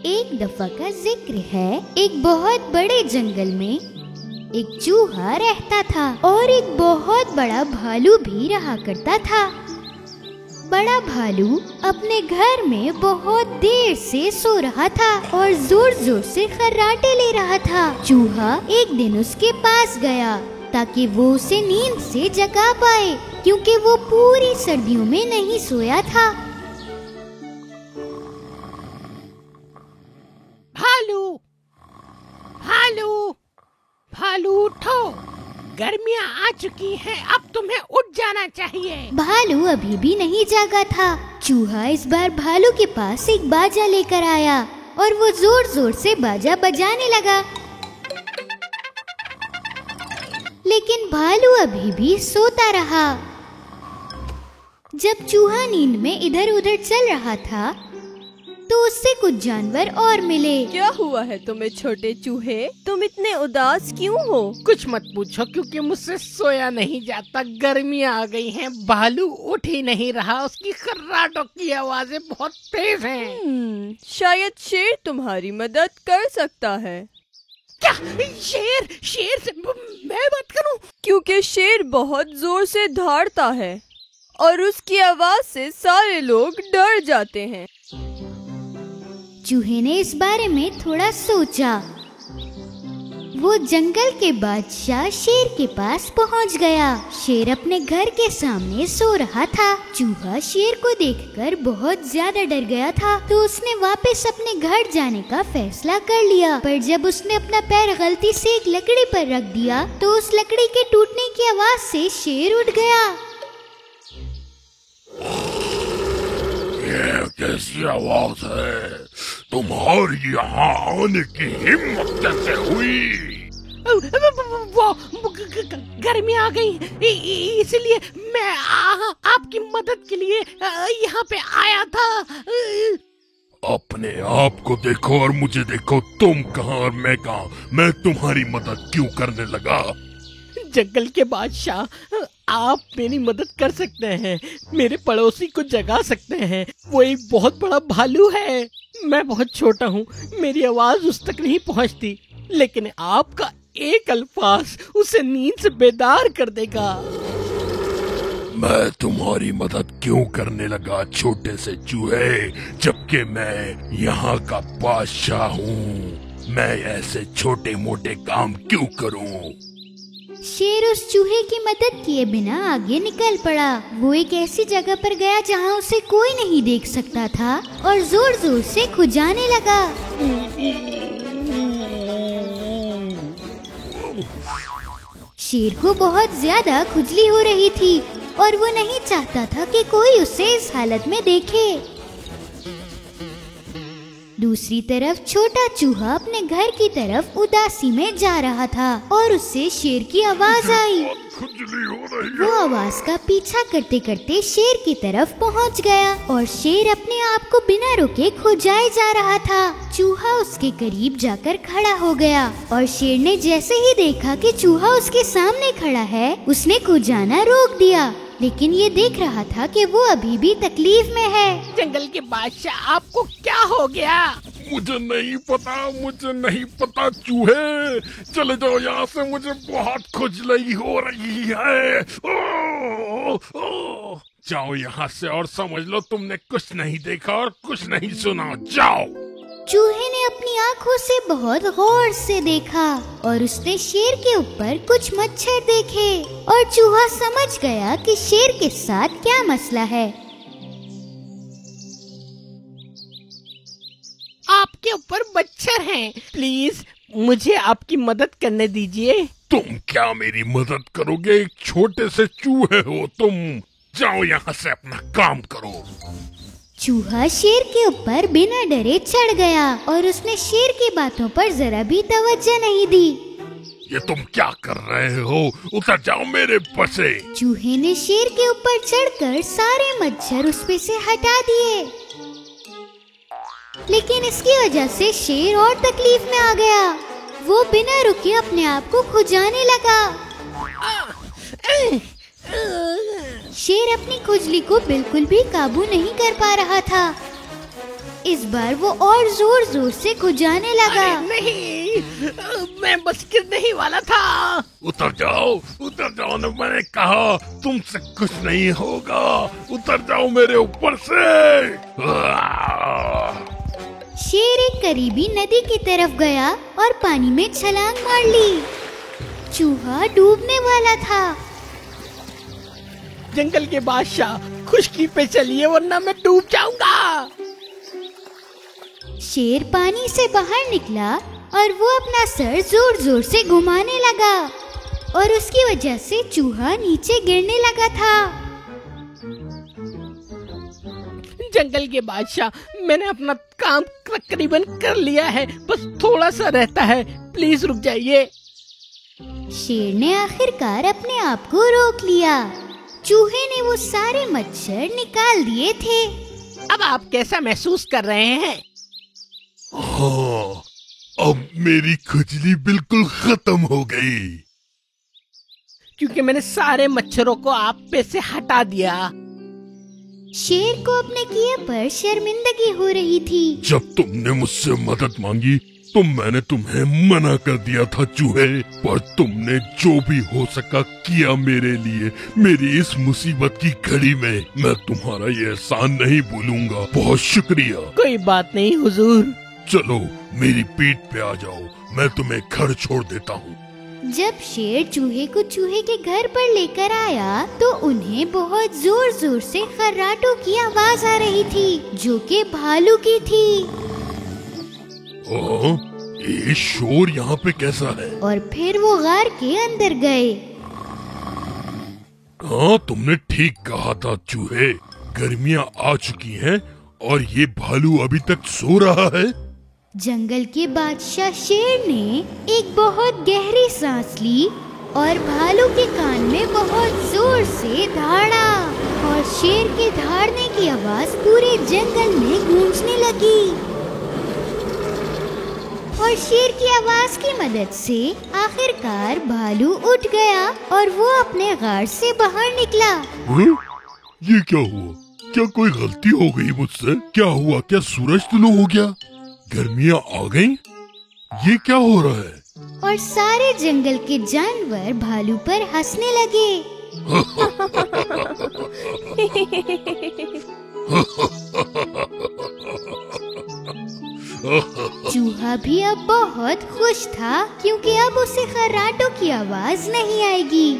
एक दफा का जिक्र है, एक बहुत बड़े जंगल में एक चूहा रहता था और एक बहुत बड़ा भालू भी रहा करता था। बड़ा भालू अपने घर में बहुत देर से सो रहा था और जोर जोर से खर्राटे ले रहा था। चूहा एक दिन उसके पास गया ताकि वो उसे नींद से जगा पाए, क्योंकि वो पूरी सर्दियों में नहीं सोया था। भालू, भालू, भालू उठो, गर्मियाँ आ चुकी हैं, अब तुम्हें उठ जाना चाहिए। भालू अभी भी नहीं जागा था। चूहा इस बार भालू के पास एक बाजा लेकर आया और वो जोर जोर से बाजा बजाने लगा, लेकिन भालू अभी भी सोता रहा। जब चूहा नींद में इधर उधर चल रहा था तो उससे कुछ जानवर और मिले। क्या हुआ है तुम्हें छोटे चूहे? तुम इतने उदास क्यों हो? कुछ मत पूछो, क्योंकि मुझसे सोया नहीं जाता। गर्मियाँ आ गई हैं, भालू उठ ही नहीं रहा, उसकी खर्राटों की आवाजें बहुत तेज हैं। शायद शेर तुम्हारी मदद कर सकता है। क्या शेर? शेर से मैं बात करूं? क्योंकि शेर बहुत जोर से दहाड़ता है और उसकी आवाज से सारे लोग डर जाते हैं। चूहे ने इस बारे में थोड़ा सोचा। वो जंगल के बादशाह शेर के पास पहुंच गया। शेर अपने घर के सामने सो रहा था। चूहा शेर को देखकर बहुत ज्यादा डर गया था, तो उसने वापस अपने घर जाने का फैसला कर लिया। पर जब उसने अपना पैर गलती से एक लकड़ी पर रख दिया तो उस लकड़ी के टूटने की आवाज से शेर उठ गया। ये कैसी आवाज है? तुम्हारी यहाँ आने की हिम्मत कैसे हुई? वो गर्मी आ गई, इसलिए मैं आपकी मदद के लिए यहाँ पे आया था। अपने आप को देखो और मुझे देखो, तुम कहाँ और मैं कहाँ। मैं तुम्हारी मदद क्यों करने लगा? जंगल के बादशाह, आप मेरी मदद कर सकते हैं, मेरे पड़ोसी को जगा सकते हैं। वो एक बहुत बड़ा भालू है, मैं बहुत छोटा हूँ, मेरी आवाज उस तक नहीं पहुँचती, लेकिन आपका एक अल्फाज उसे नींद से बेदार कर देगा। मैं तुम्हारी मदद क्यों करने लगा छोटे से चूहे, जबकि मैं यहाँ का बादशाह हूँ? मैं ऐसे छोटे मोटे काम क्यों करूँ? शेर उस चूहे की मदद किए बिना आगे निकल पड़ा। वो एक ऐसी जगह पर गया जहाँ उसे कोई नहीं देख सकता था और जोर जोर से खुजाने लगा। शेर को बहुत ज्यादा खुजली हो रही थी और वो नहीं चाहता था कि कोई उसे इस हालत में देखे। दूसरी तरफ छोटा चूहा अपने घर की तरफ उदासी में जा रहा था और उससे शेर की आवाज आई। खुजली हो रही है। वो आवाज का पीछा करते करते शेर की तरफ पहुंच गया और शेर अपने आप को बिना रुके खुजाए जा रहा था। चूहा उसके करीब जाकर खड़ा हो गया और शेर ने जैसे ही देखा कि चूहा उसके सामने खड़ा है, उसने खुजाना रोक दिया, लेकिन ये देख रहा था कि वो अभी भी तकलीफ में है। जंगल के बादशाह, आपको क्या हो गया? मुझे नहीं पता चूहे, चले जाओ यहाँ से, मुझे बहुत खुजली हो रही है। जाओ यहाँ से और समझ लो तुमने कुछ नहीं देखा और कुछ नहीं सुना, जाओ। चूहे ने अपनी आँखों से बहुत गौर से देखा और उसने शेर के ऊपर कुछ मच्छर देखे और चूहा समझ गया कि शेर के साथ क्या मसला है। आपके ऊपर मच्छर हैं, प्लीज मुझे आपकी मदद करने दीजिए। तुम क्या मेरी मदद करोगे? एक छोटे से चूहे हो तुम। जाओ यहाँ से, अपना काम करो। चूहा शेर के ऊपर बिना डरे चढ़ गया और उसने शेर की बातों पर जरा भी तवज्जो नहीं दी। ये तुम क्या कर रहे हो? उतर जाओ मेरे पर से। चूहे ने शेर के ऊपर चढ़कर सारे मच्छर उस पे से हटा दिए, लेकिन इसकी वजह से शेर और तकलीफ में आ गया। वो बिना रुके अपने आप को खुजाने लगा। शेर अपनी खुजली को बिल्कुल भी काबू नहीं कर पा रहा था। इस बार वो और जोर जोर से खुजाने लगा। अरे नहीं, मैं बस गिरने ही वाला था। उतर जाओ ना, मैंने कहा तुमसे कुछ नहीं होगा। उतर जाओ मेरे ऊपर से। शेर एक करीबी नदी की तरफ गया और पानी में छलांग मार ली। चूहा डूबने वाला था। जंगल के बादशाह, खुशकी पे चलिए वरना मैं डूब जाऊंगा। शेर पानी से बाहर निकला और वो अपना सर जोर जोर से घुमाने लगा और उसकी वजह से चूहा नीचे गिरने लगा था। जंगल के बादशाह, मैंने अपना काम तकरीबन कर लिया है, बस थोड़ा सा रहता है, प्लीज रुक जाइए। शेर ने आखिरकार अपने आप को रोक लिया। चूहे ने वो सारे मच्छर निकाल दिए थे। अब आप कैसा महसूस कर रहे हैं? हाँ, अब मेरी खुजली बिल्कुल खत्म हो गई, क्योंकि मैंने सारे मच्छरों को आप पे से हटा दिया। शेर को अपने किए पर शर्मिंदगी हो रही थी। जब तुमने मुझसे मदद मांगी तो मैंने तुम्हें मना कर दिया था चूहे, पर तुमने जो भी हो सका किया मेरे लिए। मेरी इस मुसीबत की घड़ी में मैं तुम्हारा ये एहसान नहीं भूलूंगा। बहुत शुक्रिया। कोई बात नहीं हुजूर। चलो मेरी पीठ पे आ जाओ, मैं तुम्हें घर छोड़ देता हूँ। जब शेर चूहे को चूहे के घर पर लेकर आया तो उन्हें बहुत जोर जोर से खर्राटों की आवाज आ रही थी, जो कि भालू की थी। ये शोर यहाँ पे कैसा है? और फिर वो गार के अंदर गए। हाँ, तुमने ठीक कहा था चूहे, गर्मियाँ आ चुकी हैं और ये भालू अभी तक सो रहा है। जंगल के बादशाह शेर ने एक बहुत गहरी सांस ली और भालू के कान में बहुत जोर से धाड़ा और शेर के धाड़ने की आवाज पूरे जंगल में गूंजने लगी। और शेर की आवाज की मदद से आखिरकार भालू उठ गया और वो अपने गार से बाहर निकला। ये क्या हुआ? क्या कोई गलती हो गई मुझसे? क्या हुआ? क्या सूरज तुलू हो गया? गर्मियाँ आ गईं? ये क्या हो रहा है? और सारे जंगल के जानवर भालू पर हंसने लगे। चूहा भी अब बहुत खुश था, क्योंकि अब उसे खर्राटों की आवाज नहीं आएगी।